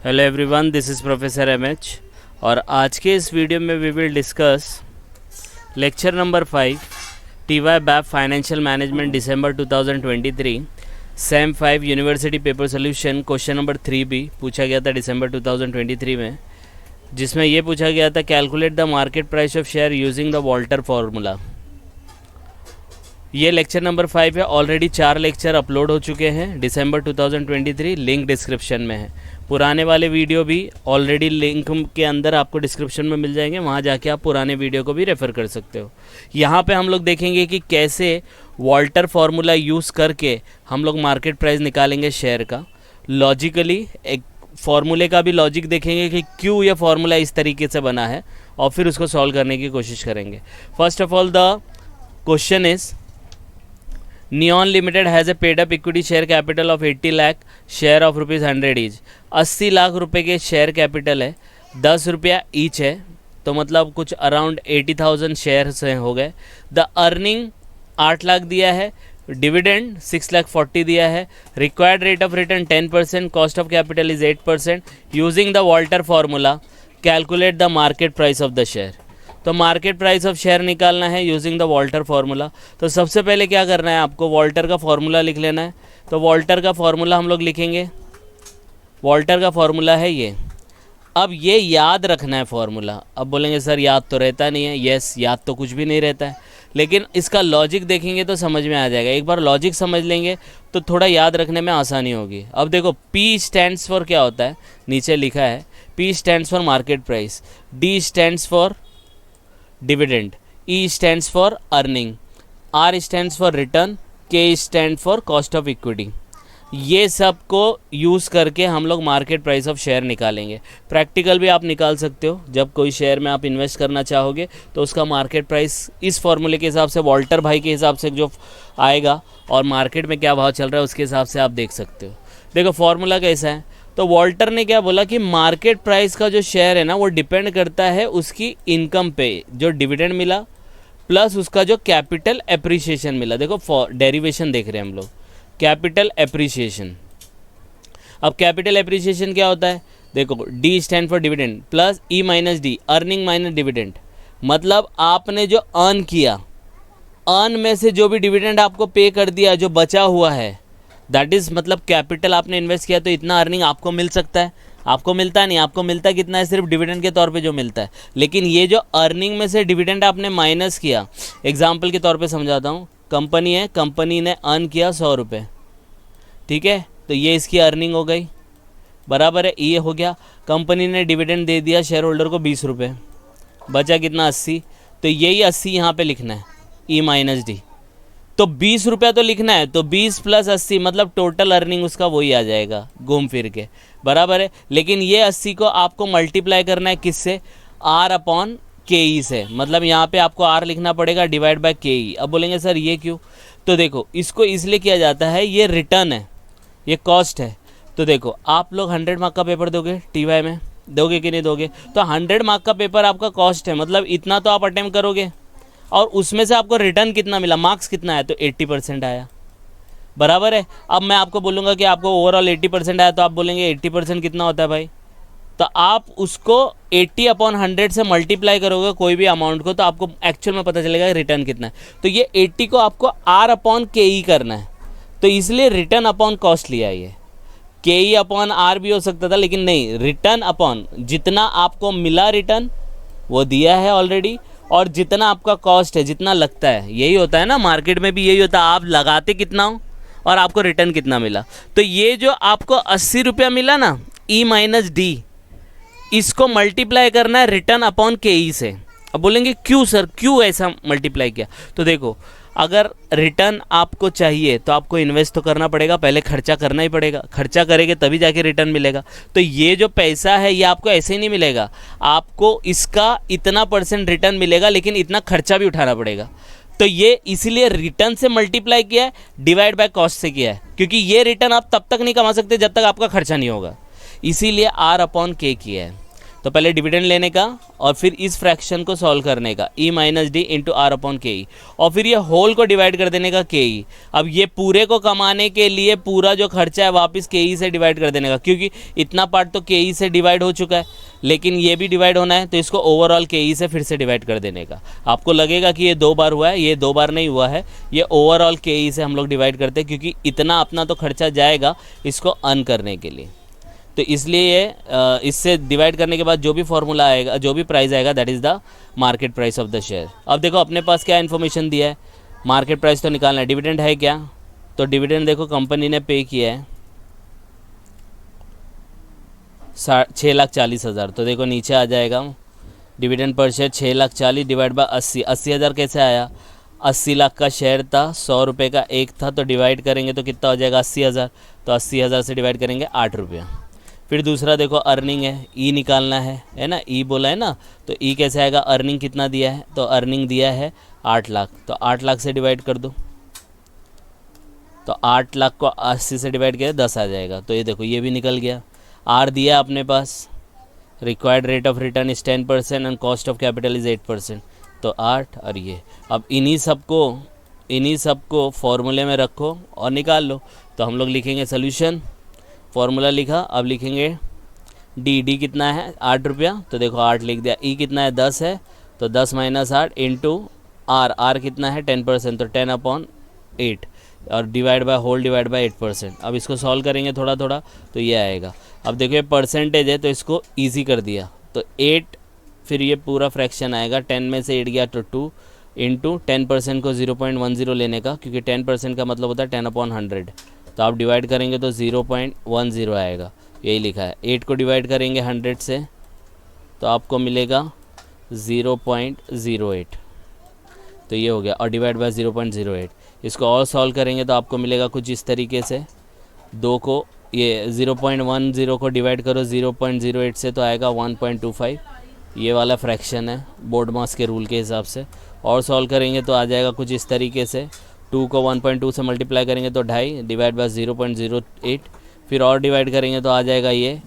Hello everyone, this is professor MH और आज के इस वीडियो में we will discuss lecture number 5 TY BAF financial management December 2023 sem 5 university paper solution question number 3 भी पूछा गया था दिसंबर 2023 में, जिसमें ये पूछा गया था calculate the market price of share using the Walter formula. ये लेक्चर नंबर 5 है। ऑलरेडी 4 लेक्चर अपलोड हो चुके हैं दिसंबर 2023, लिंक डिस्क्रिप्शन में है। पुराने वाले वीडियो भी ऑलरेडी लिंक के अंदर आपको डिस्क्रिप्शन में मिल जाएंगे, वहाँ जाके आप पुराने वीडियो को भी रेफ़र कर सकते हो। यहाँ पे हम लोग देखेंगे कि कैसे वॉल्टर फार्मूला यूज़ करके हम लोग मार्केट प्राइस निकालेंगे शेयर का। लॉजिकली एक फार्मूले का भी लॉजिक देखेंगे कि क्यों ये फार्मूला इस तरीके से बना है और फिर उसको सॉल्व करने की कोशिश करेंगे। First of all the question is neon limited has a paid up equity share capital of 80 lakh share of ₹100 each. 80 lakh रुपए के शेयर कैपिटल है, 10 रुपया ईच है, तो मतलब कुछ अराउंड 80,000 शेयर्स हो गए। द अर्निंग 8 लाख दिया है, डिविडेंड 6,40,000 दिया है, required rate of return 10%, cost of capital is 8%। Using the Walter formula calculate the market price of the share. तो मार्केट प्राइस ऑफ शेयर निकालना है यूजिंग द वॉल्टर फार्मूला। तो सबसे पहले क्या करना है, आपको वॉल्टर का फार्मूला लिख लेना है। तो वॉल्टर का फार्मूला हम लोग लिखेंगे, वॉल्टर का फार्मूला है ये। अब ये याद रखना है फार्मूला। अब बोलेंगे सर याद तो रहता नहीं है। यस, याद तो कुछ भी नहीं रहता है, लेकिन इसका लॉजिक देखेंगे तो समझ में आ जाएगा। एक बार लॉजिक समझ लेंगे तो थोड़ा याद रखने में आसानी होगी। अब देखो, पी स्टैंड्स फॉर क्या होता है, नीचे लिखा है P stands for market price, D stands for dividend, E stands for earning, R stands for return, K stand for cost of equity. ये सब को यूज़ करके हम लोग मार्केट प्राइस ऑफ शेयर निकालेंगे। प्रैक्टिकल भी आप निकाल सकते हो। जब कोई शेयर में आप इन्वेस्ट करना चाहोगे तो उसका मार्केट प्राइस इस फॉर्मूले के हिसाब से, वॉल्टर भाई के हिसाब से जो आएगा और मार्केट में क्या भाव चल रहा है उसके हिसाब से आप देख सकते हो। देखो फॉर्मूला कैसा है। तो वॉल्टर ने क्या बोला कि मार्केट प्राइस का जो शेयर है ना वो डिपेंड करता है उसकी इनकम पे, जो डिविडेंड मिला प्लस उसका जो कैपिटल एप्रिसिएशन मिला। देखो डेरिवेशन देख रहे हैं हम लोग, कैपिटल एप्रिसिएशन। अब कैपिटल एप्रिसिएशन क्या होता है, देखो D stand for dividend plus E minus D, earning minus dividend. मतलब आपने जो अर्न किया, अर्न में से जो भी डिविडेंड आपको पे कर दिया, जो बचा हुआ है, दैट इज़ मतलब कैपिटल आपने इन्वेस्ट किया तो इतना अर्निंग आपको मिल सकता है। आपको मिलता नहीं, आपको मिलता कितना है, सिर्फ डिविडेंड के तौर पे जो मिलता है। लेकिन ये जो अर्निंग में से डिविडेंड आपने माइनस किया, एग्जांपल के तौर पे समझाता हूँ। कंपनी है, कंपनी ने अर्न किया 100 रुपये, ठीक है, तो ये इसकी अर्निंग हो गई, बराबर है, ये हो गया। कंपनी ने डिविडेंड दे दिया शेयर होल्डर को 20 रुपये, बचा कितना 80, तो यही 80 यहाँ पे लिखना है, ई माइनस डी। तो 20 रुपया तो लिखना है, तो 20 प्लस 80 मतलब टोटल अर्निंग उसका वही आ जाएगा घूम फिर के, बराबर है। लेकिन ये 80 को आपको मल्टीप्लाई करना है किससे, आर अपॉन के ई से। मतलब यहाँ पे आपको आर लिखना पड़ेगा डिवाइड बाय के ई। अब बोलेंगे सर ये क्यों, तो देखो इसको इसलिए किया जाता है, ये रिटर्न है, ये कॉस्ट है। तो देखो आप लोग 100 मार्क का पेपर दोगे टीवाई में, दोगे कि नहीं दोगे, तो 100 मार्क का पेपर आपका कॉस्ट है, मतलब इतना तो आप अटेम्प्ट करोगे और उसमें से आपको रिटर्न कितना मिला, मार्क्स कितना है, तो 80% आया, बराबर है। अब मैं आपको बोलूँगा कि आपको ओवरऑल 80% आया, तो आप बोलेंगे 80% कितना होता है भाई, तो आप उसको 80 अपॉन 100 से मल्टीप्लाई करोगे कोई भी अमाउंट को, तो आपको एक्चुअल में पता चलेगा रिटर्न कितना है। तो ये 80 को आपको आर अपॉन के ई करना है, तो इसलिए रिटर्न अपॉन कॉस्ट लिया है। ये के ई अपॉन आर भी हो सकता था, लेकिन नहीं, रिटर्न अपॉन जितना आपको मिला रिटर्न वो दिया है ऑलरेडी, और जितना आपका कॉस्ट है, जितना लगता है, यही होता है ना, मार्केट में भी यही होता है, आप लगाते कितना हो और आपको रिटर्न कितना मिला। तो ये जो आपको 80 रुपया मिला ना, ई माइनस डी, इसको मल्टीप्लाई करना है रिटर्न अपॉन के ई से। अब बोलेंगे क्यों सर, क्यों ऐसा मल्टीप्लाई किया, तो देखो अगर रिटर्न आपको चाहिए तो आपको इन्वेस्ट तो करना पड़ेगा, पहले खर्चा करना ही पड़ेगा, खर्चा करेंगे तभी जाके रिटर्न मिलेगा। तो ये जो पैसा है ये आपको ऐसे ही नहीं मिलेगा, आपको इसका इतना % रिटर्न मिलेगा, लेकिन इतना खर्चा भी उठाना पड़ेगा। तो ये इसीलिए रिटर्न से मल्टीप्लाई किया है, डिवाइड बाय कॉस्ट से किया है, क्योंकि ये रिटर्न आप तब तक नहीं कमा सकते जब तक आपका खर्चा नहीं होगा, इसीलिए आर अपॉन के किया है। तो पहले डिविडेंड लेने का और फिर इस फ्रैक्शन को सॉल्व करने का E minus D into R upon K E, और फिर ये होल को डिवाइड कर देने का के ई। अब ये पूरे को कमाने के लिए पूरा जो खर्चा है वापस के ई से डिवाइड कर देने का, क्योंकि इतना पार्ट तो के ई से डिवाइड हो चुका है, लेकिन ये भी डिवाइड होना है, तो इसको ओवरऑल के ई से फिर से डिवाइड कर देने का। आपको लगेगा कि ये 2 बार हुआ है, ये 2 बार नहीं हुआ है, ये ओवरऑल के ई से हम लोग डिवाइड करते हैं, क्योंकि इतना अपना तो खर्चा जाएगा इसको अर्न करने के लिए। तो इसलिए ये इससे डिवाइड करने के बाद जो भी फॉर्मूला आएगा, जो भी प्राइस आएगा, that is the market price of the share. अब देखो अपने पास क्या इन्फॉर्मेशन दिया है, मार्केट प्राइस तो निकालना है, डिविडेंड है क्या, तो डिविडेंड देखो कंपनी ने पे किया है 6,40,000। तो देखो नीचे आ जाएगा dividend per share 6,40,000 divide by 80। 80,000 कैसे आया, 80 लाख का शेयर था, 100 रुपये का एक था, तो डिवाइड करेंगे तो कितना हो जाएगा 80,000। तो 80,000 से डिवाइड करेंगे 8 रुपये। फिर दूसरा देखो अर्निंग है, ई निकालना है ना, ई बोला है ना, तो ई कैसे आएगा, अर्निंग कितना दिया है, तो अर्निंग दिया है 8 लाख, तो 8 लाख से डिवाइड कर दो, तो 8 लाख को 80 से डिवाइड किया 10 आ जाएगा। तो ये देखो ये भी निकल गया। आर दिया अपने पास, required rate of return is 10% and cost of capital is 8%, तो 8 और ये। अब इन्हीं सबको फॉर्मूले में रखो और निकाल लो। तो हम लोग लिखेंगे सोल्यूशन, फॉर्मूला लिखा, अब लिखेंगे डी कितना है 8 रुपया, तो देखो 8 लिख दिया। ई कितना है 10 है, तो 10 माइनस 8 इंटू आर कितना है 10%, तो 10/8 और divide by whole divide by 8%। अब इसको सॉल्व करेंगे थोड़ा थोड़ा तो ये आएगा। अब देखो ये परसेंटेज है तो इसको ईजी कर दिया, तो 8, फिर ये पूरा फ्रैक्शन आएगा, 10 में से 8 गया तो 2 इंटू 10% को 0.10 लेने का, क्योंकि 10% का मतलब होता है 10/100। तो आप डिवाइड करेंगे तो 0.10 आएगा, यही लिखा है। 8 को डिवाइड करेंगे 100 से तो आपको मिलेगा 0.08, तो ये हो गया, और डिवाइड बाय 0.08। इसको और सॉल्व करेंगे तो आपको मिलेगा कुछ इस तरीके से। 2 को ये 0.10 को डिवाइड करो 0.08 से तो आएगा 1.25, ये वाला फ्रैक्शन है बोर्ड मास के रूल के हिसाब से। और सॉल्व करेंगे तो आ जाएगा कुछ इस तरीके से। 2 को 1.2 से मल्टीप्लाई करेंगे तो 2.5 डिवाइड बाय 0.08, फिर और डिवाइड करेंगे तो आ जाएगा ये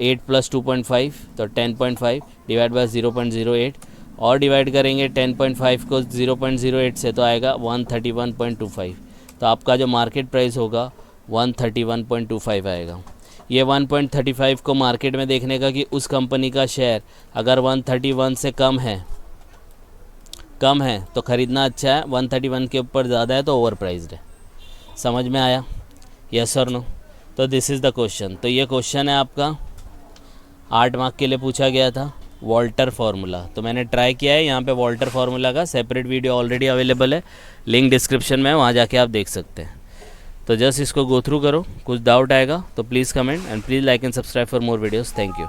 8 + 2.5 तो 10.5 डिवाइड बाय 0.08, और डिवाइड करेंगे 10.5 को 0.08 से तो आएगा 131.25। तो आपका जो मार्केट प्राइस होगा 131.25 आएगा। ये 1.35 को मार्केट में देखने का कि उस कंपनी का शेयर अगर 131 से कम है तो ख़रीदना अच्छा है, 131 के ऊपर ज़्यादा है तो ओवर प्राइस्ड है। समझ में आया, यस और नो? तो दिस इज़ द क्वेश्चन। तो ये क्वेश्चन है आपका 8 मार्क के लिए पूछा गया था, वॉल्टर फार्मूला। तो मैंने ट्राई किया है, यहाँ पे वॉल्टर फार्मूला का सेपरेट वीडियो ऑलरेडी अवेलेबल है, लिंक डिस्क्रिप्शन में है, वहाँ जाके आप देख सकते हैं। तो जस्ट इसको गो थ्रू करो, कुछ डाउट आएगा तो please comment and please like and subscribe for more videos. Thank you.